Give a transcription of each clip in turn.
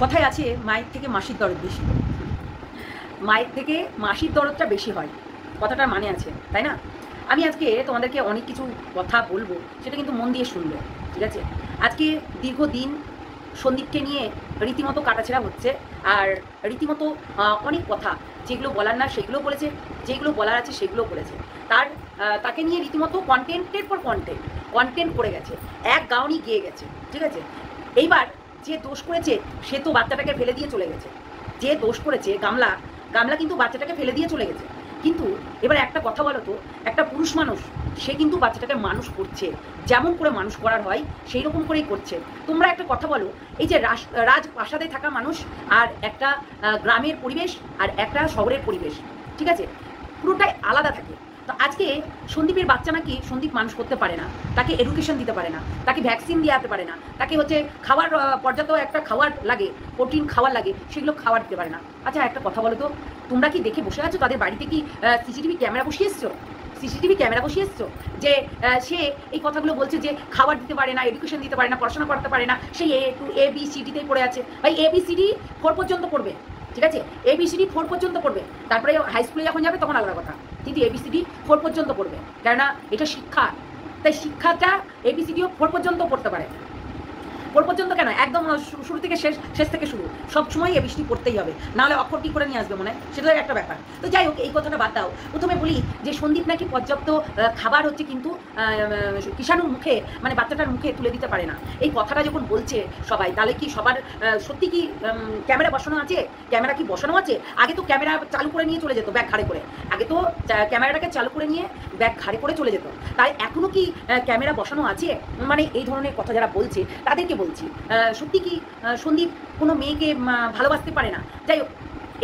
কথায় আছে মায়ের থেকে মাসির দরদ বেশি। মায়ের থেকে মাসির দরদটা বেশি হয়, কথাটার মানে আছে, তাই না? আমি আজকে তোমাদেরকে অনেক কিছু কথা বলবো, সেটা কিন্তু মন দিয়ে শুনবে, ঠিক আছে? আজকে দীর্ঘদিন সন্দীপকে নিয়ে রীতিমতো কাটাছেড়া হচ্ছে, আর রীতিমতো অনেক কথা যেগুলো বলার না সেগুলো বলেছে, যেগুলো বলার আছে সেগুলো বলেছে। তাকে নিয়ে রীতিমতো কন্টেন্টের পর কন্টেন্ট করে গেছে, এক গাউনি গিয়ে গেছে, ঠিক আছে? এইবার যে দোষ করেছে সে তো বাচ্চাটাকে ফেলে দিয়ে চলে গেছে। যে দোষ করেছে গামলা, গামলা কিন্তু বাচ্চাটাকে ফেলে দিয়ে চলে গেছে। কিন্তু এবার একটা কথা বলো তো, একটা পুরুষ মানুষ সে কিন্তু বাচ্চাটাকে মানুষ করছে, যেমন করে মানুষ করার হয় সেই রকম করেই করছে। তোমরা একটা কথা বলো, এই যে রাজপ্রাসাদে থাকা মানুষ আর একটা গ্রামের পরিবেশ আর একটা শহরের পরিবেশ, ঠিক আছে, পুরোটাই আলাদা থাকে। তো আজকে সন্দীপের বাচ্চা নাকি সন্দীপ মানুষ করতে পারে না, তাকে এডুকেশন দিতে পারে না, তাকে ভ্যাকসিন দিয়ে আনতে পারে না, তাকে হচ্ছে খাবার পর্যাপ্ত একটা খাবার লাগে, প্রোটিন খাবার লাগে, সেগুলো খাবার দিতে পারে না। আচ্ছা একটা কথা বলো তো, তোমরা কি দেখে বসে আছো তাদের বাড়িতে কি সিসিটিভি ক্যামেরা বসিয়ে এসছো? সিসিটিভি ক্যামেরা বসিয়ে এসছো যে সে এই কথাগুলো বলছে যে খাবার দিতে পারে না, এডুকেশন দিতে পারে না, পড়াশোনা করতে পারে না, সেই ABCDতেই পড়ে আছে। ভাই ABCD 4 পর্যন্ত পড়বে, ঠিক আছে? ABCD 4 পর্যন্ত পড়বে, তারপরে হাই স্কুলে যখন যাবে তখন আলাদা কথা, কিন্তু ABCD 4 পর্যন্ত পড়বে, কেননা এটা শিক্ষা। তাই শিক্ষাটা ABCDও 4 পর্যন্ত পড়তে পারে। 4 পর্যন্ত কেন, একদম শুরু থেকে শেষ থেকে শুরু সব সময় ABCD পড়তেই হবে, নাহলে অক্ষর কী করে নিয়ে আসবে মনে হয়, সেটাই একটা ব্যাপার। তো যাই হোক, এই কথাটা বাদ দাও। প্রথমে বলি যে সন্দীপ নাকি পর্যাপ্ত খাবার হচ্ছে কিন্তু কিষাণুর মুখে, মানে বাচ্চাটার মুখে তুলে দিতে পারে না। এই কথাটা যখন বলছে সবাই, তাহলে কি সবার সত্যি কি ক্যামেরা বসানো আছে? ক্যামেরা কি বসানো আছে? আগে তো ক্যামেরা চালু করে নিয়ে চলে যেত ব্যাগ ঘাড়ে করে, আগে তো ক্যামেরাটাকে চালু করে নিয়ে ব্যাগ ঘাড়ে করে চলে যেত। তাই এখনও কি ক্যামেরা বসানো আছে? মানে এই ধরনের কথা যারা বলছে তাদেরকে বলছি, সত্যি কি সন্দীপ কোনো মেয়েকে ভালোবাসতে পারে না? যাই হোক,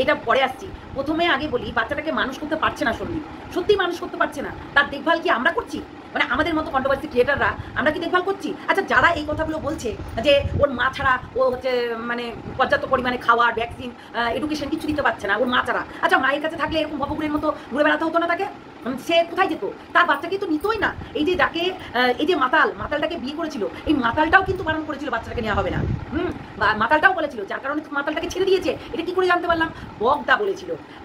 এটা পরে আসছি। প্রথমে আগে বলি, বাচ্চাটাকে মানুষ করতে পারছে না সন্দীপ, সত্যিই মানুষ করতে পারছে না। তার দেখভাল কি আমরা করছি? মানে আমাদের মতো কন্ট্রোভার্সি ক্রিয়েটাররা আমরা কি দেখভাল করছি? আচ্ছা যারা এই কথাগুলো বলছে যে ওর মা ছাড়া ও হচ্ছে মানে পর্যাপ্ত পরিমাণে খাওয়ার, ভ্যাকসিন, এডুকেশন কিছু দিতে পারছে না ওর মা ছাড়া, আচ্ছা মায়ের কাছে থাকলে এরকম ভবগুড়ের মতো ঘুরে বেড়াতে হতো না তাকে? সে কোথায় যেত? তার বাচ্চাকে তো নিতই না। এই যে যাকে এই যে মাতালটাকে বিয়ে করেছিল, এই মাতালটাও কিন্তু বারণ করেছিল বাচ্চাটাকে নেওয়া হবে না। মাতালটাও বলেছিল, যার কারণে মাতালটাকে ছেড়ে দিয়েছে। এটা কি করে জানতে পারলাম?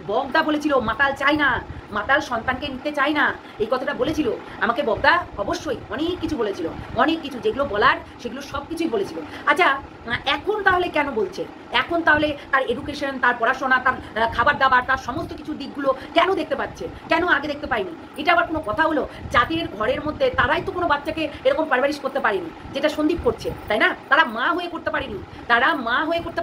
বগদা বলেছিল মাতাল চাই না, মাতাল সন্তানকে নিতে চাই না, এই কথাটা বলেছিল আমাকে বগদা। অবশ্যই অনেক কিছু বলেছিল, অনেক কিছু যেগুলো বলার সেগুলো সব কিছুই বলেছিল। আচ্ছা এখন তাহলে কেন বলছে? এখন তাহলে তার এডুকেশন, তার পড়াশোনা, তার খাবার দাবার, তার সমস্ত কিছু দিকগুলো কেন দেখতে পাচ্ছে, কেন আগে দেখতে পাইনি? এটা আবার কোনো কথা হলো? যাদের ঘরের মধ্যে তারাই তো কোনো বাচ্চাকে এরকম পারভারিশ করতে পারেনি যেটা সন্দীপ করছে, তাই না? তারা মা হয়ে করতে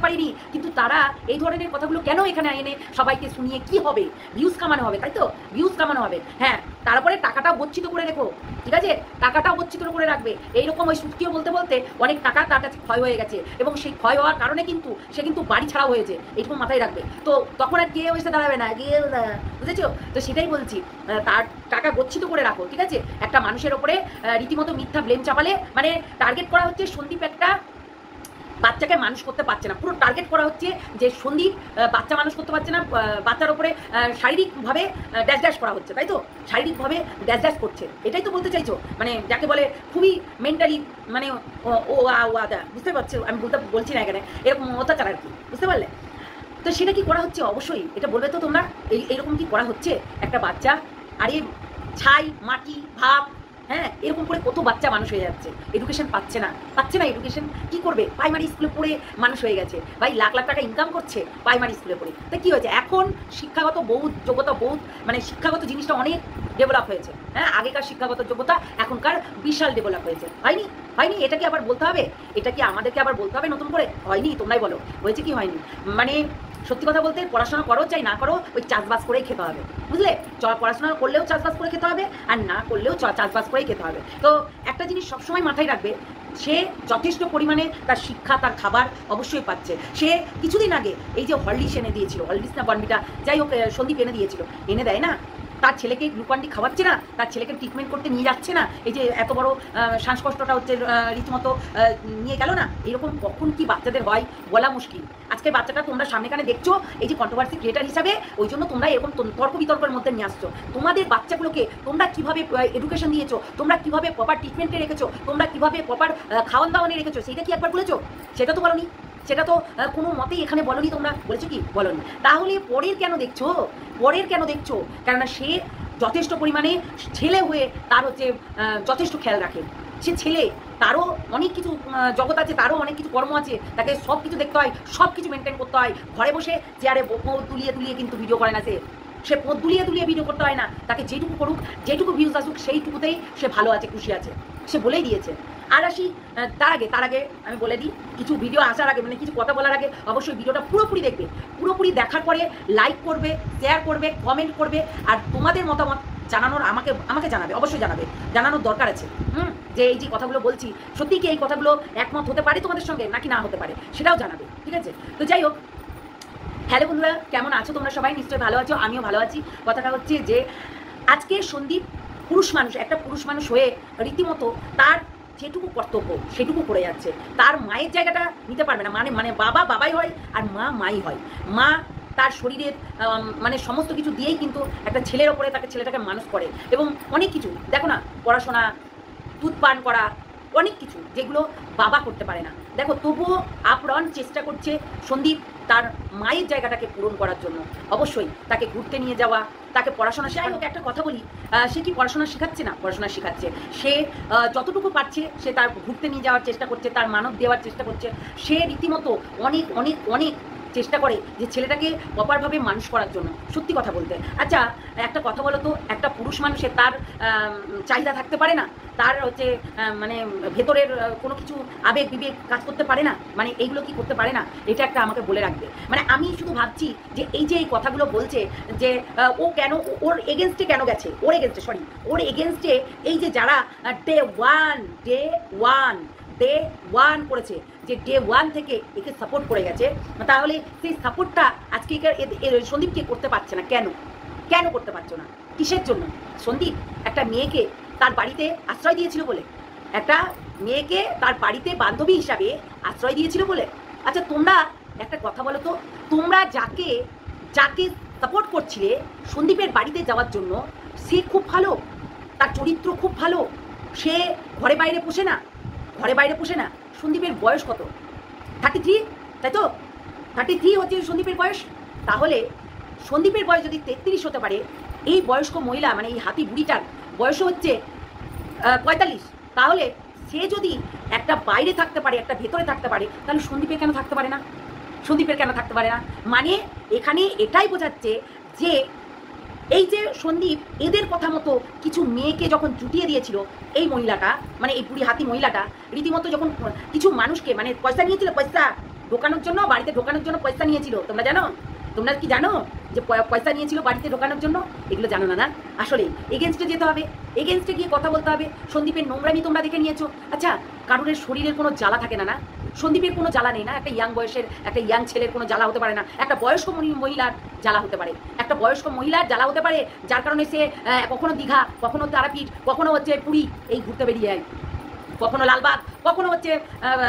পারেনি, কিন্তু তারা এই ধরনের কথাগুলো কেন এখানে এনে সবাইকে শুনিয়ে কি হবে? ভিউজ কামানো হবে, তাই তো? ভিউজ কামানো হবে, হ্যাঁ। তারপরে টাকাটাও গচ্ছিত করে রেখো, ঠিক আছে? টাকাটাও গচ্ছিত করে রাখবে। এইরকম ওই সুটকিও বলতে বলতে অনেক টাকা তার কাছে ক্ষয় হয়ে গেছে, এবং সেই ক্ষয় হওয়ার কারণে কিন্তু সে কিন্তু বাড়ি ছাড়াও হয়েছে, এইটুকু মাথায় রাখবে। তো তখন আর গিয়ে এসে দাঁড়াবে না, গিয়ে বুঝেছো তো? সেটাই বলছি, তার টাকা গচ্ছিত করে রাখো, ঠিক আছে? একটা মানুষের ওপরে রীতিমতো মিথ্যা ব্লেম চাপালে, মানে টার্গেট করা হচ্ছে সন্দীপ একটা বাচ্চাকে মানুষ করতে পারছে না, পুরো টার্গেট করা হচ্ছে যে সন্দীপ বাচ্চা মানুষ করতে পারছে না, বাচ্চার ওপরে শারীরিকভাবে ড্যাশ করা হচ্ছে, তাই তো? শারীরিকভাবে ড্যাশ করছে, এটাই তো বলতে চাইছো? মানে যাকে বলে খুবই মেন্টালি, মানে ও আদা, বুঝতে পারছো? আমি বলছি না এখানে, এরকম অত্যাচার আর কি, বুঝতে পারলে? তো সেটা কি করা হচ্ছে? অবশ্যই এটা বলবে তো তোমরা, এইরকম কি করা হচ্ছে? একটা বাচ্চা, আরে ছাই মাটি ভাব, হ্যাঁ, এরকম করে কত বাচ্চা মানুষ হয়ে যাচ্ছে, এডুকেশন পাচ্ছে না এডুকেশন কি করবে? প্রাইমারি স্কুলে পড়ে মানুষ হয়ে গেছে, ভাই লাখ লাখ টাকা ইনকাম করছে প্রাইমারি স্কুলে পড়ে। তা কি হয়েছে? এখন শিক্ষাগত বহুত যোগ্যতা, বহুত মানে শিক্ষাগত জিনিসটা অনেক ডেভেলপ হয়েছে, হ্যাঁ। আগেকার শিক্ষাগত যোগ্যতা এখনকার বিশাল ডেভেলপ হয়েছে, হয়নি? এটা কি আবার বলতে হবে? এটা কি আমাদেরকে আবার বলতে হবে নতুন করে? হয়নি, তোমরাই বলো হয়েছে কি হয়নি? মানে সত্যি কথা বলতে, পড়াশোনা করো চাই না করো, ওই চাষবাস করেই খেতে হবে, বুঝলে? পড়াশোনা করলেও চাষবাস করে খেতে হবে, আর না করলেও চাষবাস করেই খেতে হবে। তো একটা জিনিস সবসময় মাথায় রাখবে, সে যথেষ্ট পরিমাণে তার শিক্ষা, তার খাবার অবশ্যই পাচ্ছে। সে কিছুদিন আগে এই যে হরলিক্স এনে দিয়েছিল, হরলিক্স না বর্নভিটা, যাই হোক, সন্দীপ এনে দিয়েছিল, এনে দেয় না? তার ছেলেকে গ্লুকন-ডি খাওয়াচ্ছে না? তার ছেলেকে ট্রিটমেন্ট করতে নিয়ে যাচ্ছে না? এই যে এত বড় শ্বাসকষ্টটা হচ্ছে রীতিমতো নিয়ে গেল না? এরকম কখন কি বাচ্চাদের হয় বলা মুশকিল। আজকে বাচ্চাটা তোমরা সামনে কানে দেখছো, এই যে কন্ট্রোভার্সি ক্রিয়েটার হিসাবে, ওই জন্য তোমরা এরকম তর্ক বিতর্কের মধ্যে নিয়ে আসছো। তোমাদের বাচ্চাগুলোকে তোমরা কিভাবে এডুকেশন দিয়েছো, তোমরা কিভাবে প্রপার ট্রিটমেন্টে রেখেছো, তোমরা কিভাবে প্রপার খাওয়ান দাওয়ানে রেখেছো, সেটা কি একবার বলেছো? সেটা তো বলোনি। সেটা তো কোনো মতেই এখানে বলনি, তোমরা বলেছো কি বলনি, তাহলে পরের কেন দেখছো, পরের কেন দেখছো? কেননা সে যথেষ্ট পরিমাণে ছেলে হয়ে তার হচ্ছে যথেষ্ট খেয়াল রাখে। সে ছেলে, তারও অনেক কিছু জগৎ আছে, তারও অনেক কিছু কর্ম আছে, তাকে সব কিছু দেখতে হয়, সব কিছু মেনটেন করতে হয়। ঘরে বসে চেয়ারে দুলিয়ে দুলিয়ে কিন্তু ভিডিও করে না, সে পথ দুলিয়ে দুলিয়ে ভিডিও করতে হয় না। তাকে যেটুকু করুক, যেটুকু ভিউজ আসুক, সেইটুকুতেই সে ভালো আছে, খুশি আছে, সে বলেই দিয়েছে। আর আসি তার আগে আমি বলে দিই, কিছু ভিডিও আসার আগে মানে কিছু কথা বলার আগে অবশ্যই ভিডিওটা পুরোপুরি দেখবে। পুরোপুরি দেখার পরে লাইক করবে, শেয়ার করবে, কমেন্ট করবে, আর তোমাদের মতামত জানানোর আমাকে জানাবে, অবশ্যই জানাবে, জানানোর দরকার আছে। যে এই যে কথাগুলো বলছি, সত্যি কি এই কথাগুলো একমত হতে পারে তোমাদের সঙ্গে নাকি না হতে পারে, সেটাও জানাবে, ঠিক আছে? তো যাই হোক, হ্যালো বন্ধুরা, কেমন আছো তোমরা? সবাই নিশ্চয়ই ভালো আছো, আমিও ভালো আছি। কথাটা হচ্ছে যে আজকে সন্দীপ পুরুষ মানুষ, একটা পুরুষ মানুষ হয়ে রীতিমতো তার যেটুকু কর্তব্য সেটুকু করে যাচ্ছে। তার মায়ের জায়গাটা নিতে পারবে না, মানে বাবা বাবাই হয় আর মা মাই হয়। মা তার শরীরের মানে সমস্ত কিছু দিয়েই কিন্তু একটা ছেলের ওপরে তাকে ছেলেটাকে মানুষ করে, এবং অনেক কিছু দেখো না, পড়াশোনা, দুধ পান করা, অনেক কিছু যেগুলো বাবা করতে পারে না। দেখো, তবুও আপ্রাণ চেষ্টা করছে সন্দীপ তার মায়ের জায়গাটাকে পূরণ করার জন্য। অবশ্যই তাকে ঘুরতে নিয়ে যাওয়া, তাকে পড়াশোনা শেখানো। একটা কথা বলি, সে কি পড়াশোনা শেখাচ্ছে না? পড়াশোনা শেখাচ্ছে। সে যতটুকু পারছে সে তার ঘুরতে নিয়ে যাওয়ার চেষ্টা করছে, তার মানব দেওয়ার চেষ্টা করছে। সে রীতিমতো অনেক অনেক অনেক চেষ্টা করে যে ছেলেটাকে প্রপারভাবে মানুষ করার জন্য। সত্যি কথা বলতে, আচ্ছা একটা কথা বলো তো, একটা পুরুষ মানুষের তার চাহিদা থাকতে পারে না? তার হচ্ছে মানে ভেতরের কোনো কিছু আবেগ বিবেক কাজ করতে পারে না? মানে এইগুলো কি করতে পারে না? এটা একটা আমাকে বলে রাখবে। মানে আমি শুধু ভাবছি যে এই যে এই কথাগুলো বলছে যে ও কেন ওর এগেনস্টে কেন গেছে, ওর এগেনস্টে এই যে যারা ডে ওয়ান করেছে, যে ডে ওয়ান থেকে একে সাপোর্ট করে গেছে, তাহলে সেই সাপোর্টটা আজকে সন্দীপকে করতে পারছে না। কেন করতে পারছো না? কিসের জন্য? সন্দীপ একটা মেয়েকে তার বাড়িতে আশ্রয় দিয়েছিল বলে, একটা মেয়েকে তার বাড়িতে বান্ধবী হিসাবে আশ্রয় দিয়েছিল বলে। আচ্ছা তোমরা একটা কথা বলো তো, তোমরা যাকে সাপোর্ট করছিলে সন্দীপের বাড়িতে যাওয়ার জন্য, সে খুব ভালো, তার চরিত্র খুব ভালো, সে ঘরে বাইরে পোষে না। সন্দীপের বয়স কত? 33, তাই তো? 33 হচ্ছে সন্দীপের বয়স। তাহলে সন্দীপের বয়স যদি 33 হতে পারে, এই বয়স্ক মহিলা মানে এই হাতি বুড়িটার বয়স হচ্ছে 45, তাহলে সে যদি একটা বাইরে থাকতে পারে, একটা ভেতরে থাকতে পারে, তাহলে সন্দীপের কেন থাকতে পারে না? মানে এখানে এটাই বোঝাচ্ছে যে এই যে সন্দীপ এদের কথা মতো কিছু মেয়েকে যখন জুটিয়ে দিয়েছিল, এই মহিলাটা মানে এই বুড়ি হাতি মহিলাটা রীতিমতো যখন কিছু মানুষকে মানে পয়সা নিয়েছিল, পয়সা ঢোকানোর জন্য, বাড়িতে ঢোকানোর জন্য পয়সা নিয়েছিল। তোমরা কি জানো যে পয়সা নিয়েছিল বাড়িতে ঢোকানোর জন্য? এগুলো জানো না? আসলে এগেনস্টে যেতে হবে, এগেনস্টে গিয়ে কথা বলতে হবে। সন্দীপের নোংরামি তোমরা দেখে নিয়েছো। আচ্ছা, কারোর শরীরের কোনো জ্বালা থাকে না? সন্দীপের কোনো জ্বালা নেই না? একটা ইয়াং বয়সের একটা ইয়াং ছেলের কোনো জ্বালা হতে পারে না? একটা বয়স্ক মহিলার জ্বালা হতে পারে, যার কারণে সে কখনো দীঘা, কখনো তারাপীঠ, কখনো হচ্ছে পুরী এই ঘুরতে বেরিয়ে যায়, কখনো লালবাগ, কখনো হচ্ছে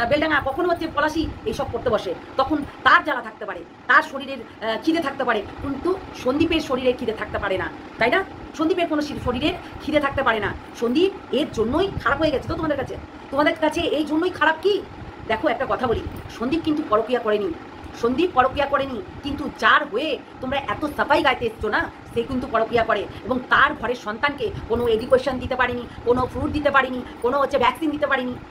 বেলডাঙ্গা, কখনো হচ্ছে পলাশি, এইসব করতে বসে। তখন তার জ্বালা থাকতে পারে, তার শরীরের খিদে থাকতে পারে, কিন্তু সন্দীপের শরীরে খিদে থাকতে পারে না, তাই না? সন্দীপের কোনো শরীরের খিদে থাকতে পারে না। সন্দীপ এর জন্যই খারাপ হয়ে গেছে তো তোমাদের কাছে এই জন্যই খারাপ। কি দেখো, একটা কথা বলি, সন্দীপ কিন্তু পরকীয়া করেনি, কিন্তু যার হয়ে তোমরা এত সাফাই গাইতে এসছো না, সে কিন্তু পরকীয়া করে, এবং তার ঘরের সন্তানকে কোনো এডুকেশন দিতে পারিনি, কোনো ফ্রুট দিতে পারিনি, কোনো হচ্ছে ভ্যাকসিন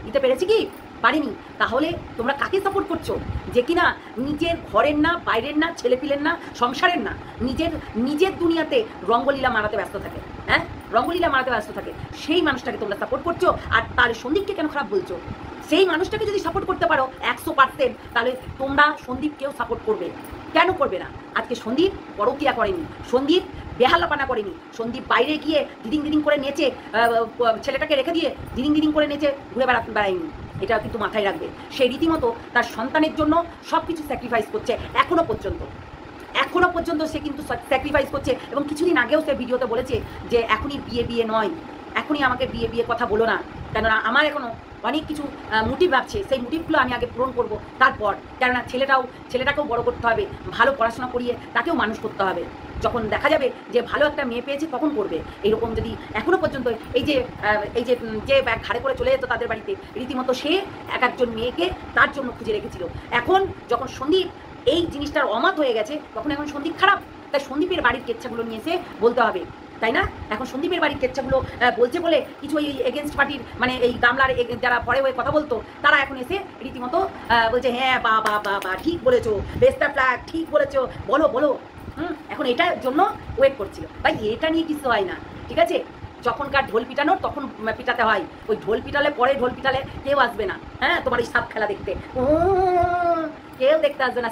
দিতে পেরেছি কি? পারিনি। তাহলে তোমরা কাকে সাপোর্ট করছো? যে কিনা নিজের ঘরের না, বাইরের না, ছেলেপিলের না, সংসারের না, নিজের দুনিয়াতে রঙ্গলীলা মারাতে ব্যস্ত থাকে, সেই মানুষটাকে তোমরা সাপোর্ট করছো। আর তার সন্দীপকে কেন খারাপ বলছো? সেই মানুষটাকে যদি সাপোর্ট করতে পারো 100%, তাহলে তোমরা সন্দীপকেও সাপোর্ট করবে। কেন করবে না? আজকে সন্দীপ পরকীয়া করেনি, সন্দীপ বেহালাপানা করেনি, সন্দীপ বাইরে গিয়ে দিদিং করে নেচে, ছেলেটাকে রেখে দিয়ে দিদিং করে নেচে ঘুরে বেড়ায়নি। এটা কিন্তু মাথায় রাখবে। সে রীতিমতো তার সন্তানের জন্য সব কিছু স্যাক্রিফাইস করছে এখনো পর্যন্ত সে কিন্তু স্যাক্রিফাইস করছে। এবং কিছুদিন আগেও সে ভিডিওতে বলেছে যে এখনই বিয়ে নয়, এখনই আমাকে বিয়ে কথা বলো না, কেননা আমার এখনো অনেক কিছু মোটিভ ভাবছে, সেই মোটিভগুলো আমি আগে পূরণ করবো তারপর। কেননা ছেলেটাকেও বড় করতে হবে, ভালো পড়াশোনা করিয়ে তাকেও মানুষ করতে হবে। যখন দেখা যাবে যে ভালো একটা মেয়ে পেয়েছে তখন করবে। এইরকম যদি এখনো পর্যন্ত এই যে যে ব্যাগ ঘাড়ে করে চলে যেত তাদের বাড়িতে, রীতিমতো সে এক একজন মেয়েকে তার জন্য খুঁজে রেখেছিল। এখন যখন সন্দীপ এই জিনিসটার অমাত হয়ে গেছে তখন এখন সন্দীপ খারাপ, তাই সন্দীপের বাড়ির কেচ্ছাগুলো নিয়ে এসে বলতে হবে, তাই না? এখন সন্দীপের বাড়ির কেচ্ছাগুলো বলছে বলে কিছু এই এগেনস্ট পার্টির মানে এই গামলার যারা পরে হয়ে কথা বলতো তারা এখন এসে রীতিমতো বলছে হ্যাঁ বা বা বা বা ঠিক বলেছো, বেস্টার ফ্ল্যাগ ঠিক বলেছো, বলো বলো। এখন এটার জন্য ওয়েট করছিল। ভাই এটা নিয়ে কিছু হয় না, ঠিক আছে? যখনকার ঢোল পিটানোর তখন পিটাতে হয়। ওই ঢোল পিটালে পরে ঢোল পিটালে কেউ আসবে না। হ্যাঁ, তোমার এই সাপ খেলা দেখতে কেউ দেখতে আসবে না।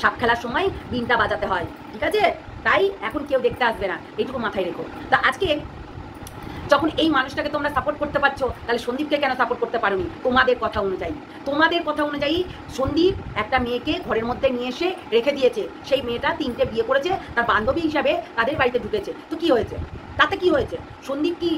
সাপ খেলার সময় বিনটা বাজাতে হয়, ঠিক আছে? তাই এখন কেউ দেখতে আসবে না, এইটুকু মাথায় রেখো। তা আজকে যখন এই মানুষটাকে তোমরা সাপোর্ট করতে পারছো, তাহলে সন্দীপকে কেন সাপোর্ট করতে পারোনি? তোমাদের কথা অনুযায়ী সন্দীপ একটা মেয়েকে ঘরের মধ্যে নিয়ে এসে রেখে দিয়েছে। সেই মেয়েটা 3টে বিয়ে করেছে, তার বান্ধবী হিসাবে তাদের বাড়িতে ঢুকেছে। তো কি হয়েছে? তাতে কি হয়েছে? সন্দীপ কি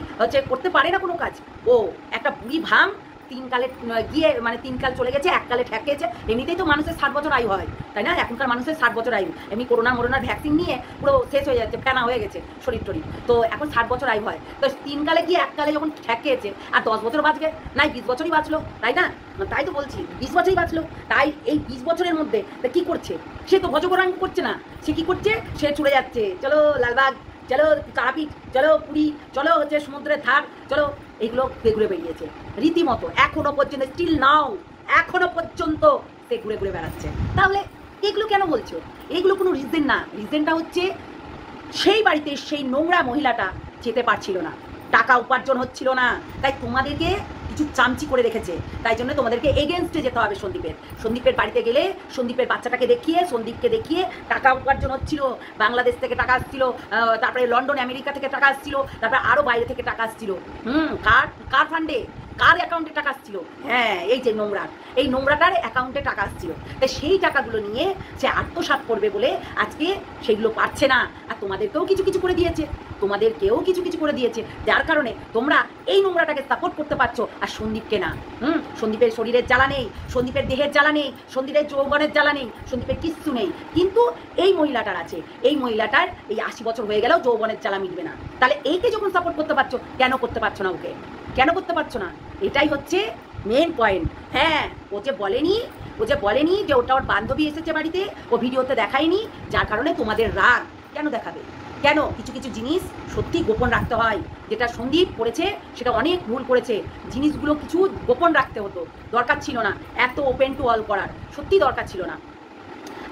করতে পারে না কোনো কাজ? ও একটা বুড়ি ভাম 3 কালে গিয়ে মানে 3 কাল চলে গেছে, 1 কালে ঠেকেছে। এমনিতেই তো মানুষের 60 বছর আয়ু হয়, তাই না? এখনকার মানুষের 60 বছর আয়ু। এমনি করোনার ভ্যাকসিন নিয়ে পুরো শেষ হয়ে যাচ্ছে, ফেনা হয়ে গেছে শরীর টরীর। তো এখন 60 বছর আয়ু হয়। তো 3 কালে গিয়ে 1 কালে যখন ঠেকেছে আর 10 বছর বাঁচবে, নাই 20 বছরই বাঁচলো, তাই না? তাই তো বলছি 20 বছরই বাঁচলো। তাই এই 20 বছরের মধ্যে কি করছে? সে তো ভজগরাঙ্গ করছে না। সে কি করছে? সে চলে যাচ্ছে, চলো লালবাগ, চলো তারাপীঠ, চলো পুরী, চলো সমুদ্রের ধার, চলো। এগুলো ঘুরে বেরিয়েছে রীতিমতো, এখনো পর্যন্ত স্টিল নাও, এখনো পর্যন্ত সে ঘুরে ঘুরে বেড়াচ্ছে। তাহলে এগুলো কেন বলছো? এগুলো কোনো রিজন না। রিজনটা হচ্ছে সেই বাড়িতে সেই নোংরা মহিলাটা যেতে পারছিল না, টাকা উপার্জন হচ্ছিল না, তাই তোমাদেরকে কিছু চামচি করে রেখেছে। তাই জন্য তোমাদেরকে এগেনস্টে যেতে হবে সন্দীপের বাড়িতে গেলে সন্দীপের বাচ্চাটাকে দেখিয়ে, সন্দীপকে দেখিয়ে টাকা উপার্জন হচ্ছিল। বাংলাদেশ থেকে টাকা আসছিল, তারপরে লন্ডন আমেরিকা থেকে টাকা আসছিল, তারপরে আরও বাইরে থেকে টাকা আসছিল। কার ফান্ডে, কার অ্যাকাউন্টে টাকা আসছিল? হ্যাঁ, এই যে নোংরাটার অ্যাকাউন্টে টাকা আসছিল। তাই সেই টাকাগুলো নিয়ে সে আত্মসাৎ করবে বলে আজকে সেগুলো পারছে না। আর তোমাদেরকেও কিছু কিছু করে দিয়েছে, যার কারণে তোমরা এই নোংরাটাকে সাপোর্ট করতে পারছো আর সন্দীপকে না। সন্দীপের শরীরের জ্বালা নেই, সন্দীপের দেহের জ্বালা নেই, সন্দীপের যৌবনের জ্বালা নেই, সন্দীপের কিচ্ছু নেই, কিন্তু এই মহিলাটার আছে। এই মহিলাটার এই 80 বছর হয়ে গেলেও যৌবনের জ্বালা মিটবে না। তাহলে এইকে যখন সাপোর্ট করতে পারছো, কেন করতে পারছো না ওকে? কেন করতে পারছো না? এটাই হচ্ছে মেন পয়েন্ট। হ্যাঁ, ও যে বলেনি যে ওটা ওর বান্ধবী এসেছে বাড়িতে, ও ভিডিওতে দেখায়নি, যার কারণে তোমাদের রাগ। কেন দেখাবে? কেন? কিছু কিছু জিনিস সত্যি গোপন রাখতে হয়। যেটা সন্দীপ করেছে সেটা অনেক ভুল করেছে। জিনিসগুলো কিছু গোপন রাখতে হতো, দরকার ছিল না এত ওপেন টু অল করার, সত্যি দরকার ছিল না।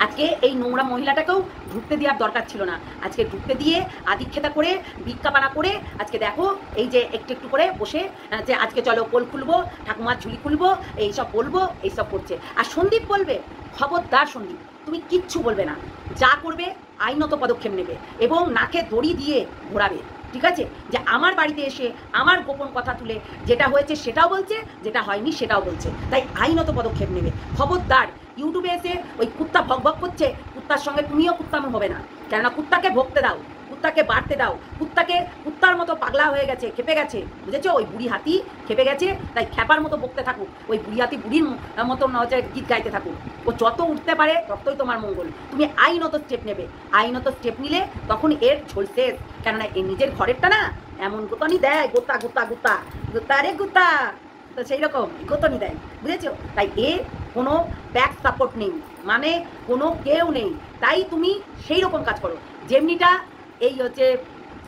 আজকে এই নোংরা মহিলাটাকেও ঢুকতে দেওয়ার দরকার ছিল না। আজকে ঢুকতে দিয়ে আদিক্ষেতা করে, ভিক্ষাপানা করে, আজকে দেখো এই যে একটু একটু করে বসে যে আজকে চলো কোল খুলবো, ঠাকুমার ঝুলি খুলবো, এইসব বলবো, এইসব করছে। আর সন্দীপ বলবে, খবরদার সন্দীপ, তুমি কিচ্ছু বলবে না, যা করবে আইনত পদক্ষেপ নেবে এবং নাকে দড়ি দিয়ে ঘোরাবে, ঠিক আছে? যে আমার বাড়িতে এসে আমার গোপন কথা তুলে যেটা হয়েছে সেটাও বলছে, যেটা হয়নি সেটাও বলছে, তাই আইনত পদক্ষেপ নেবে। খবরদার ইউটিউবে এসে ওই কুত্তা ভক ভক করছে, কুত্তার সঙ্গে তুমিও কুত্তামি হবে না। কেননা কুত্তাকে ভোগতে দাও, কুত্তাকে বাড়তে দাও। কুত্তার মতো পাগলা হয়ে গেছে, খেপে গেছে, বুঝেছো? ওই বুড়ি হাতি খেপে গেছে, তাই খেপার মতো বকতে থাকুক। ওই বুড়ি হাতি বুড়ির মতো হচ্ছে গীত গাইতে থাকুক। ও যত উঠতে পারে ততই তোমার মঙ্গল। তুমি আইনত স্টেপ নেবে, আইনত স্টেপ নিলে তখন এর ঝোল শেষ। কেননা এর নিজের ঘরেরটা না এমন গোতানি দেয়, গোতা গোতা গোতা গোতা রে গোতা, তো সেই রকম গোতনি দেয়, বুঝেছো? তাই এর কোনো ব্যাক সাপোর্ট নেই, মানে কোনো কেউ নেই। তাই তুমি সেই রকম কাজ করো যেমনিটা এই হচ্ছে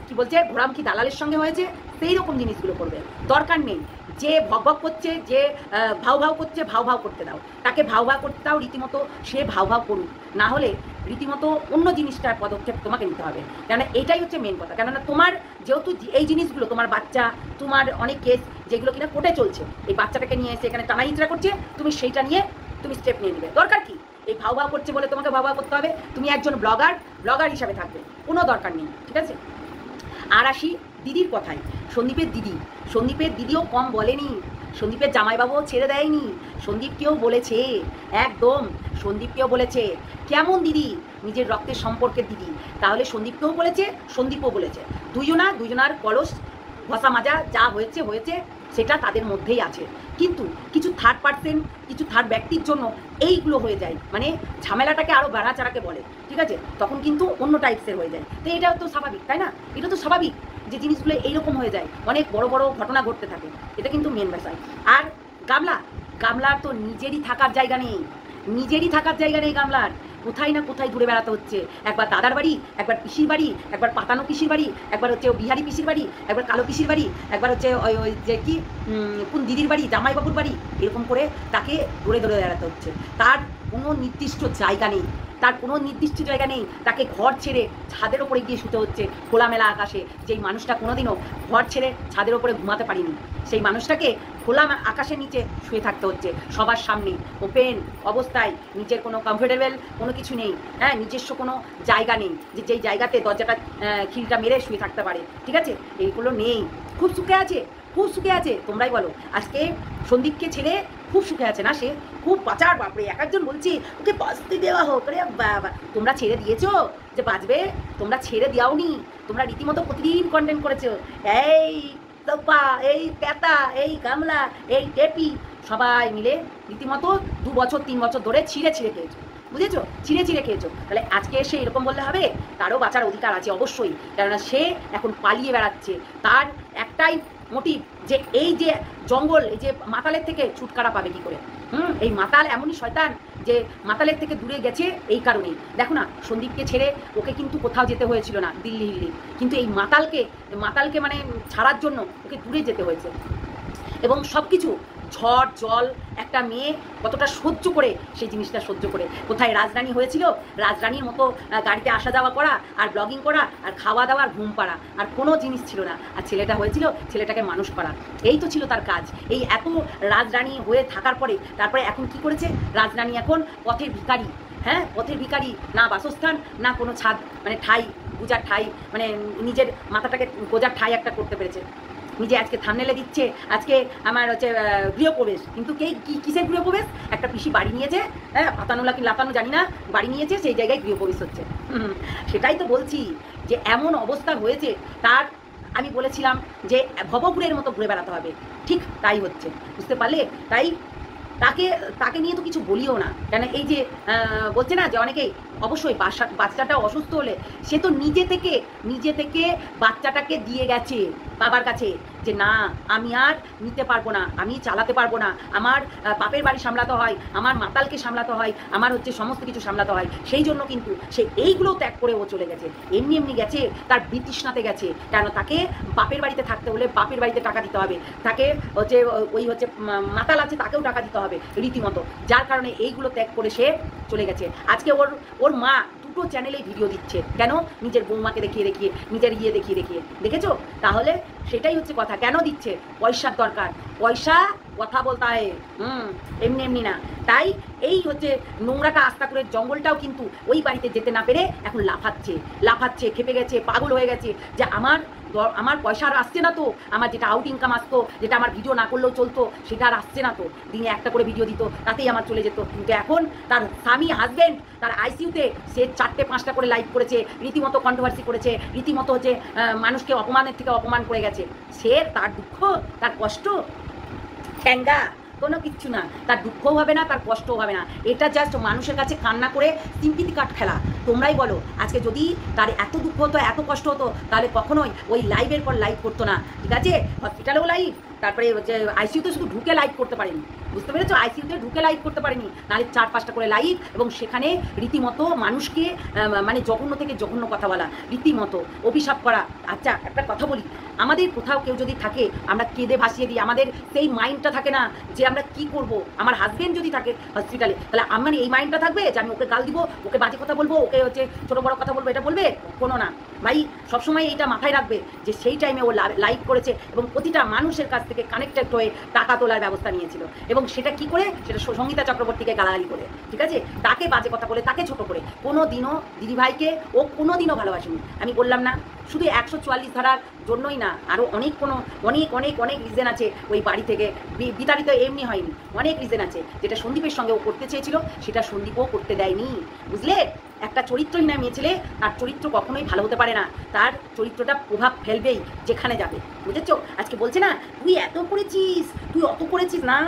কি বলছে ঘোরামুখী দালালের সঙ্গে হয়েছে, সেই রকম জিনিসগুলো করবে। দরকার নেই যে ভক ভক করছে, যে ভাও ভাও করছে, ভাও ভাও করতে দাও, তাকে ভাও ভাও করতে দাও, রীতিমতো সে ভাও ভাও করুক। না হলে রীতিমতো অন্য জিনিসটার পদক্ষেপ তোমাকে নিতে হবে। কেননা এটাই হচ্ছে মেন কথা। কেননা তোমার যেহেতু এই জিনিসগুলো, তোমার বাচ্চা, তোমার অনেক কেস যেগুলো কিনা কোর্টে চলছে, এই বাচ্চাটাকে নিয়ে এসে এখানে টানা হিচড়া করছে, তুমি সেইটা নিয়ে তুমি স্টেপ নিয়ে নেবে। দরকার কি এই ভাও ভাও করছে বলে তোমাকে ভাও ভাও করতে হবে? তুমি একজন ব্লগার হিসাবে থাকবে, কোনো দরকার নেই, ঠিক আছে? আর আসি দিদির কথায়। সন্দীপের দিদিও কম বলেনি, সন্দীপের জামাইবাবুও ছেড়ে দেয়নি, সন্দীপকেও বলেছে, একদম সন্দীপকেও বলেছে। কেমন দিদি? নিজের রক্তের সম্পর্কের দিদি। তাহলে সন্দীপকেও বলেছে, সন্দীপও বলেছে। দুজনার কলস ঘষা মাজা যা হয়েছে, সেটা তাদের মধ্যেই আছে। কিন্তু কিছু থার্ড পার্সন, কিছু থার্ড ব্যক্তির জন্য এইগুলো হয়ে যায়, মানে ঝামেলাটাকে আরও বাড়াচাড়াকে বলে, ঠিক আছে, তখন কিন্তু অন্য টাইপসের হয়ে যায়। তো এটাও তো স্বাভাবিক, তাই না? এটা তো স্বাভাবিক যে জিনিসগুলো এইরকম হয়ে যায়, অনেক বড় বড় ঘটনা ঘটতে থাকে, এটা কিন্তু মেন বিষয়। আর গামলার তো নিজেরই থাকার জায়গা নেই, গামলার কোথায় না কোথায় ঘুরে বেড়াতে হচ্ছে। একবার দাদার বাড়ি, একবার পিসির বাড়ি, একবার পাতানো পিসির বাড়ি, একবার হচ্ছে বিহারি পিসির বাড়ি, একবার কালো পিসির বাড়ি, একবার হচ্ছে ওই যে কি কোন দিদির বাড়ি, জামাইবাবুর বাড়ি, এরকম করে তাকে দৌড়ে বেড়াতে হচ্ছে। তার কোনো নির্দিষ্ট জায়গা নেই, তাকে ঘর ছেড়ে ছাদের ওপরে গিয়ে শুতে হচ্ছে খোলামেলা আকাশে। যেই মানুষটা কোনোদিনও ঘর ছেড়ে ছাদের ওপরে ঘুমাতে পারিনি, সেই মানুষটাকে খোলা আকাশের নিচে শুয়ে থাকতে হচ্ছে সবার সামনে, ওপেন অবস্থায়, নিজের কোনো কমফোর্টেবল কোনো কিছু নেই, হ্যাঁ, নিজস্ব কোনো জায়গা নেই যে যেই জায়গাতে দরজাটা খিলটা মেরে শুয়ে থাকতে পারে, ঠিক আছে, এইগুলো নেই। খুব সুখে আছে, তোমরাই বলো। আজকে সন্দীপকে ছেড়ে খুব সুখে আছে না সে? খুব বাঁচার, বাপরে, এক একজন বলছি ওকে বাঁচতে দেওয়া হোক। রে বাবা, তোমরা ছেড়ে দিয়েছো যে বাঁচবে? তোমরা ছেড়ে দেওয়াওনি, তোমরা রীতিমতো প্রতিদিন কন্টেন্ট করেছো। এই তোপা, এই পেতা, এই গামলা, এই টেপি, সবাই মিলে রীতিমতো 2 বছর 3 বছর ধরে ছিঁড়ে খেয়েছো, বুঝেছো? ছিঁড়ে খেয়েছো। তাহলে আজকে এসে এরকম বললে হবে? তারও বাঁচার অধিকার আছে অবশ্যই, কেননা সে এখন পালিয়ে বেড়াচ্ছে। তার একটাই মোটিভ যে এই যে জঙ্গল, এই যে মাতালের থেকে ছুটকারা পাবে কি করে। এই মাতাল এমনই শয়তান যে মাতালের থেকে দূরে গেছে এই কারণেই। দেখো না, সন্দীপকে ছেড়ে ওকে কিন্তু কোথাও যেতে হয়েছিল না, দিল্লি, কিন্তু এই মাতালকে মানে ছাড়ার জন্য ওকে দূরে যেতে হয়েছে। এবং সব কিছু ঝড় জল একটা মেয়ে কতটা সহ্য করে, সেই জিনিসটা সহ্য করে কোথায় রাজরানী হয়েছিল, রাজরানীর মতো গাড়িতে আসা যাওয়া করা আর ব্লগিং করা আর খাওয়া দাওয়া আর ঘুম পাড়া, আর কোনো জিনিস ছিল না। আর ছেলেটা হয়েছিল ছেলেটাকে মানুষ করা, এই তো ছিল তার কাজ। এই এত রাজরানী হয়ে থাকার পরে তারপরে এখন কি করেছে? রাজরানী এখন পথের ভিখারি, হ্যাঁ, পথের ভিখারি, না বাসস্থান, না কোনো ছাদ, মানে ঠাই, গুজার ঠাই, মানে নিজের মাথাটাকে গোজার ঠাই একটা করতে পেরেছে। নিজে আজকে থামনেলে দিচ্ছে আজকে আমার হচ্ছে গৃহপ্রবেশ, কিন্তু কিসের গৃহপ্রবেশ? একটা পিসি বাড়ি নিয়েছে, হ্যাঁ, পাতানোলা কি লাতানো জানি না, বাড়ি নিয়েছে, সেই জায়গায় গৃহপ্রবেশ হচ্ছে। সেটাই তো বলছি যে এমন অবস্থা হয়েছে তার। আমি বলেছিলাম যে ভবঘুরের মতো ঘুরে বেড়াতে হবে, ঠিক তাই হচ্ছে, বুঝতে পারলে? তাই তাকে নিয়ে তো কিছু বলিও না, কেন এই যে বলছে না যে অনেকেই, অবশ্যই বাচ্চাটা অসুস্থ হলে সে তো নিজে থেকে বাচ্চাটাকে দিয়ে গেছে বাবার কাছে যে না, আমি আর নিতে পারবো না, আমি চালাতে পারবো না, আমার বাপের বাড়ি সামলাতে হয়, আমার মাতালকে সামলাতে হয়, আমার হচ্ছে সমস্ত কিছু সামলাতে হয়। সেই জন্য কিন্তু সে এইগুলো ত্যাগ করে ও চলে গেছে। এমনি গেছে, তার বিতৃষ্ণাতে গেছে। কেন? তাকে বাপের বাড়িতে থাকতে হলে বাপের বাড়িতে টাকা দিতে হবে, তাকে হচ্ছে ওই হচ্ছে মাতাল আছে তাকেও টাকা দিতে হবে রীতিমতো, যার কারণে এইগুলো ত্যাগ করে সে চলে গেছে। আজকে ওর মা 2টো চ্যানেলেই ভিডিও দিচ্ছে, কেন? নিজের বৌমাকে দেখিয়ে নিজের দেখিয়ে দেখেছো? তাহলে সেটাই হচ্ছে কথা। কেন দিচ্ছে? পয়সার দরকার, পয়সা কথা বলতে হয়, এমনি না। তাই এই হচ্ছে নোংরাটা আস্তা করে জঙ্গলটাও কিন্তু ওই বাড়িতে যেতে না পেরে এখন লাফাচ্ছে, খেপে গেছে, পাগল হয়ে গেছে যে আমার পয়সা আর আসছে না তো, আমার যেটা আউট ইনকাম আসতো, যেটা আমার ভিডিও না করলেও চলতো, সেটা আর আসছে না তো, দিনে একটা করে ভিডিও দিত, তাতেই আমার চলে যেত। কিন্তু এখন তার স্বামী হাজব্যান্ড তার আইসিইউতে সে 4টে-5টা করে লাইভ করেছে, রীতিমতো কন্ট্রোভার্সি করেছে, রীতিমতো হচ্ছে মানুষকে অপমানের থেকে অপমান করে গেছে। সে তার দুঃখ, তার কষ্ট ঠ্যাঙ্গা কোনো কিচ্ছু না, তার দুঃখও হবে না, তার কষ্টও হবে না। এটা জাস্ট মানুষের কাছে কান্না করে সিম্পিতি কার্ড খেলা। তোমরাই বলো, আজকে যদি তার এত দুঃখ হতো, এত কষ্ট হতো, তাহলে কখনোই ওই লাইভের পর লাইভ করতো না, ঠিক আছে? হসপিটালেও লাইভ, তারপরে হচ্ছে আইসিইউতে শুধু ঢুকে লাইভ করতে পারেনি, বুঝতে পেরেছো? আইসিইউতে ঢুকে লাইভ করতে পারেনি, নাহলে 4-5টা করে লাইভ, এবং সেখানে রীতিমতো মানুষকে মানে জঘন্য থেকে জঘন্য কথা বলা, রীতিমতো অভিশাপ করা। আচ্ছা, একটা কথা বলি, আমাদের কোথাও কেউ যদি থাকে, আমরা কেঁদে ভাসিয়ে দিই, আমাদের সেই মাইন্ডটা থাকে না যে আমরা কি করব। আমার হাজবেন্ড যদি থাকে হসপিটালে, তাহলে আমার এই মাইন্ডটা থাকবে যে আমি ওকে গাল দিব, ওকে বাজে কথা বলবো, ওকে হচ্ছে ছোটো বড়ো কথা বলবো, এটা বলবে? কোনো না ভাই, সবসময় এইটা মাথায় রাখবে যে সেই টাইমে ও লাইভ করেছে এবং প্রতিটা মানুষের কাছ থেকে কানেক্টেড হয়ে টাকা তোলার ব্যবস্থা নিয়েছিল, এবং সেটা কি করে? সেটা সঙ্গীতা চক্রবর্তীকে গালাগালি করে, ঠিক আছে, তাকে বাজে কথা বলে, তাকে ছোট করে। কোনো দিনও দিদিভাইকে ও কোনো দিনও ভালোবাসেনি। আমি বললাম না, শুধু 144 ধারার জন্যই না, আরও অনেক অনেক রিজন আছে ওই বাড়ি থেকে বিতাড়িত এমনি হয়নি, অনেক রিজন আছে। যেটা সন্দীপের সঙ্গে ও করতে চেয়েছিল সেটা সন্দীপও করতে দেয়নি, বুঝলে? একটা চরিত্রহীন মেয়ে ছেলে, তার চরিত্র কখনোই ভালো হতে পারে না, তার চরিত্রটা প্রভাব ফেলবেই যেখানে যাবে, বুঝেছো? আজকে বলছে না তুই এত করেছিস, তুই অত করেছিস, না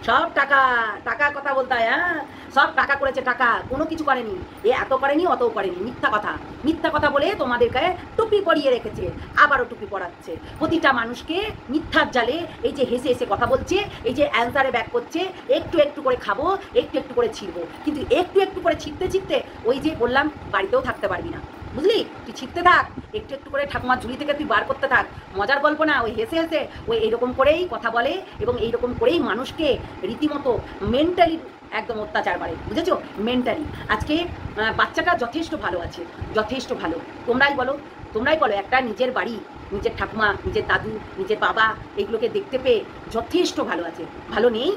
সব টাকা টাকা কথা বলতে হয়, হ্যাঁ সব টাকা করেছে, টাকা কোনো কিছু করেনি, এ এত করেনি অতও করেনি, মিথ্যা কথা বলে তোমাদেরকে টুপি পরিয়ে রেখেছে, আবারও টুপি পরাচ্ছে প্রতিটা মানুষকে মিথ্যার জালে। এই যে হেসে হেসে কথা বলছে, এই যে অ্যান্সারে ব্যাক করছে, একটু করে খাবো, একটু করে ছিঁড়বো, কিন্তু একটু করে ছিঁড়তে ওই যে বললাম বাড়িতেও থাকতে পারবি না, বুঝলি? তুই ছিটতে থাক, একটু করে ঠাকুমার ঝুলি থেকে তুই বার করতে থাক, মজার গল্প না। ওই হেসে হেসে ওই এইরকম করেই কথা বলে এবং এইরকম করেই মানুষকে রীতিমতো মেন্টালি একদম অত্যাচার বাড়ে, বুঝেছো? মেন্টালি। আজকে বাচ্চাটা যথেষ্ট ভালো আছে, যথেষ্ট ভালো। তোমরাই বলো একটা নিজের বাড়ি, নিজের ঠাকুমা, নিজের দাদু, নিজের বাবা, এইগুলোকে দেখতে পেয়ে যথেষ্ট ভালো আছে। ভালো নেই,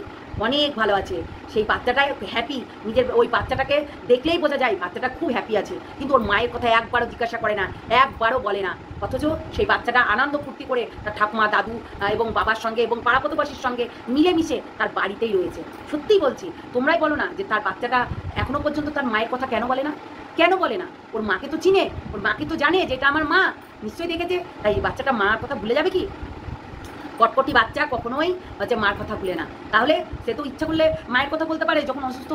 অনেক ভালো আছে। সেই বাচ্চাটাই হ্যাপি, নিজের ওই বাচ্চাটাকে দেখলেই বোঝা যায় বাচ্চাটা খুব হ্যাপি আছে, কিন্তু ওর মায়ের কথা একবারও জিজ্ঞাসা করে না, একবারও বলে না। অথচ সেই বাচ্চাটা আনন্দ ফুর্তি করে তার ঠাকুমা, দাদু এবং বাবার সঙ্গে এবং পাড়া প্রতিবেশীর সঙ্গে মিলেমিশে তার বাড়িতেই রয়েছে। সত্যিই বলছি, তোমরাই বলো না যে তার বাচ্চাটা এখনো পর্যন্ত তার মায়ের কথা কেন বলে না? কেন বলে না? ওর মাকে তো চিনে, ওর মাকে তো জানে যে এটা আমার মা, নিশ্চয়ই দেখেছে। তাই এই বাচ্চাটা মার কথা ভুলে যাবে কি? কটকটি বাচ্চা কখনোই হচ্ছে মার কথা ভুলে না। তাহলে সে তো ইচ্ছা করলে মায়ের কথা বলতে পারে। যখন অসুস্থ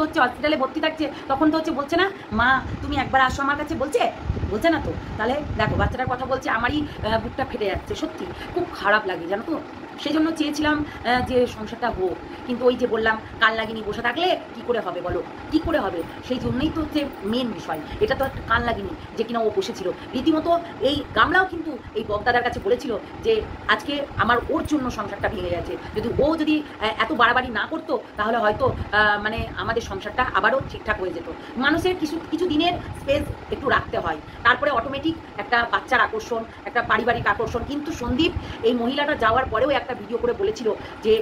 হচ্ছে হসপিটালে ভর্তি থাকছে, তখন তো হচ্ছে বলছে না মা তুমি একবার আসো আমার কাছে, বলছে না তো? তাহলে দেখো বাচ্চাটার কথা বলছে, আমারই বুকটা ফেটে যাচ্ছে, সত্যি খুব খারাপ লাগে, জানো তো? সেই জন্য চেয়েছিলাম যে সংসারটা হোক, কিন্তু ওই যে বললাম কাল লাগিনি বসে থাকলে কি করে হবে বলো, কি করে হবে? সেই জন্যই তো হচ্ছে মেন বিষয়। এটা তো একটা কান লাগিনি যে কিনা ও বসেছিল রীতিমতো। এই গামলাও কিন্তু এই বক্তাদার কাছে বলেছিল যে আজকে আমার ওর জন্য সংসারটা ভেঙে গেছে, যদি এত বাড়াবাড়ি না করতো তাহলে হয়তো মানে আমাদের সংসারটা আবারও ঠিকঠাক হয়ে যেত। মানুষের কিছু দিনের স্পেস একটু রাখতে হয়, তারপরে অটোমেটিক একটা বাচ্চার আকর্ষণ, একটা পারিবারিক আকর্ষণ। কিন্তু সন্দীপ এই মহিলাটা যাওয়ার পরেও একটা ভিডিও করে বলেছিল যে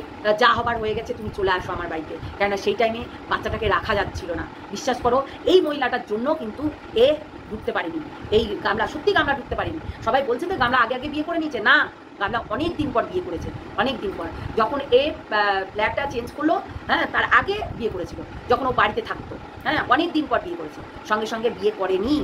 যা হবার হয়ে গেছে, তুমি চলে আসো আমার বাড়িতে, কেননা সেই টাইমে বাচ্চাটাকে রাখা যাচ্ছিল না। বিশ্বাস করো এই মহিলাটার জন্য কিন্তু এ ঢুকতে পারেনি, এই গামলা, সত্যি গামলা ঢুকতে পারেনি। সবাই বলছে তো গামলা আগে বিয়ে করে নিয়েছে, না, গামলা অনেক দিন পর বিয়ে করেছে, অনেক দিন পর। যখন এ ফ্ল্যাটটা চেঞ্জ করলো, হ্যাঁ তার আগে বিয়ে করেছিল, যখন ও বাড়িতে থাকতো, হ্যাঁ অনেক দিন পর বিয়ে করেছে। সঙ্গে বিয়ে করেনি,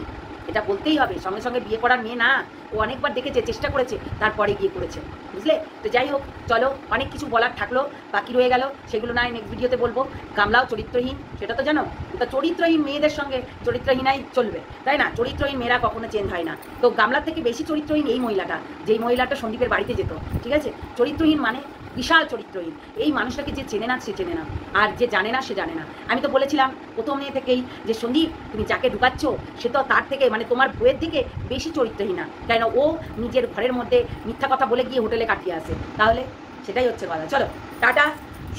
এটা বলতেই হবে। সঙ্গে বিয়ে করার মেয়ে না, ও অনেকবার দেখেছে, চেষ্টা করেছে, তারপরে বিয়ে করেছে, বুঝলে? তো যাই হোক, চলো, অনেক কিছু বলার থাকলো, বাকি রয়ে গেল, সেগুলো না নেক্সট ভিডিওতে বলবো। গামলাও চরিত্রহীন, সেটা তো জানো। তো চরিত্রহীন মেয়েদের সঙ্গে চরিত্রহীনাই চলবে, তাই না? চরিত্রহীন মেয়েরা কখনো চেঞ্জ হয় না। তো গামলার থেকে বেশি চরিত্রহীন এই মহিলাটা, যেই মহিলাটা সন্দীপের বাড়িতে যেত, ঠিক আছে? চরিত্রহীন মানে বিশাল চরিত্রহীন। এই মানুষটাকে যে চেনে না সে চেনে না, আর যে জানে না সে জানে না। আমি তো বলেছিলাম প্রথম নিয়ে থেকেই যে সন্দীপ তুমি যাকে ঢুকাচ্ছ সে তো তার থেকে, মানে তোমার বইয়ের থেকে বেশি চরিত্রহীন না, কেন ও নিজের ঘরের মধ্যে মিথ্যা কথা বলে গিয়ে হোটেলে কাটিয়ে আসে। তাহলে সেটাই হচ্ছে কথা। চলো টাটা,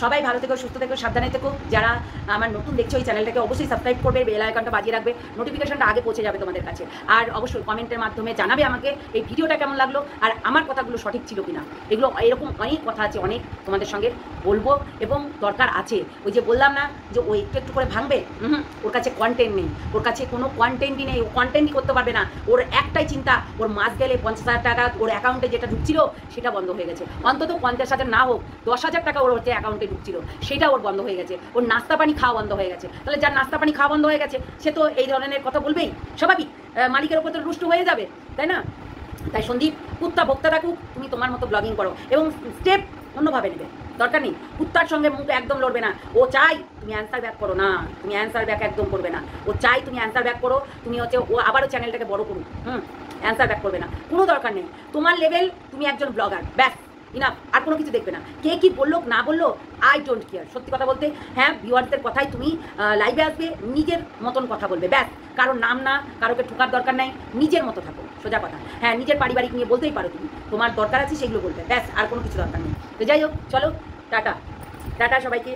সবাই ভালো থেকো, সুস্থ থেকো, সাবধানে থেকো। যারা আমার নতুন দেখছো এই চ্যানেলটাকে অবশ্যই সাবস্ক্রাইব করবে, বেল আইকনটা বাজিয়ে রাখবে, নোটিফিকেশনটা আগে পৌঁছে যাবে তোমাদের কাছে। আর অবশ্যই কমেন্টের মাধ্যমে জানাবে আমাকে এই ভিডিওটা কেমন লাগলো, আর আমার কথাগুলো সঠিক ছিল কিনা। এগুলো এরকম অনেক কথা আছে, অনেক তোমাদের সঙ্গে বলবো এবং দরকার আছে। ওই যে বললাম না যে ও একটু করে ভাঙবে, ওর কাছে কন্টেন্ট নেই, ওর কাছে কোনো কন্টেন্টই নেই, ও কন্টেন্টই করতে পারবে না। ওর একটাই চিন্তা, ওর মাস গেলে 50,000 টাকা ওর অ্যাকাউন্টে যেটা ঢুকছিল সেটা বন্ধ হয়ে গেছে। অন্তত 50,000 না হোক 10,000 টাকা ওর হচ্ছে অ্যাকাউন্টে ঢুকছিল, সেটা ওর বন্ধ হয়ে গেছে। ওর নাস্তা পানি খাওয়া বন্ধ হয়ে গেছে। তাহলে যার নাস্তা পানি খাওয়া বন্ধ হয়ে গেছে সে তো এই ধরনের কথা বলবেই, স্বাভাবিক। মালিকের ওপর তো রুষ্ট হয়ে যাবে, তাই না? তাই সন্দীপ কুত্তা ভোক্তা থাকুক, তুমি তোমার মতো ব্লগিং করো এবং স্টেপ অন্যভাবে নেবে, দরকার নেই। কুত্তার সঙ্গে মুখ একদম লড়বে না। ও চাই তুমি অ্যান্সার ব্যাক করো, না তুমি অ্যান্সার ব্যাক একদম করবে না। ও চাই তুমি অ্যান্সার ব্যাক করো, তুমি হচ্ছে ও আবারও চ্যানেলটাকে বড় করুক, অ্যান্সার ব্যাক করবে না, কোনো দরকার নেই। তোমার লেভেল, তুমি একজন ব্লগার, ব্যাস ইনাফ, আর কোনো কিছু দেখবে না। কে কি বললো না বললো আই ডোন্ট কেয়ার। সত্যি কথা বলতে, হ্যাঁ ভিউয়ারদের কথাই তুমি লাইভে আসবে, নিজের মতন কথা বলবে, ব্যাস। কারোর নাম না, কারোকে ঠোকার দরকার নাই, নিজের মতো থাকো, সোজা কথা। হ্যাঁ নিজের পারিবারিক নিয়ে বলতেই পারো, তুমি তোমার দরকার আছে সেগুলো বলবে, ব্যাস, আর কোনো কিছু দরকার নেই। তো যাই হোক, চলো টাটা, টাটা সবাইকে।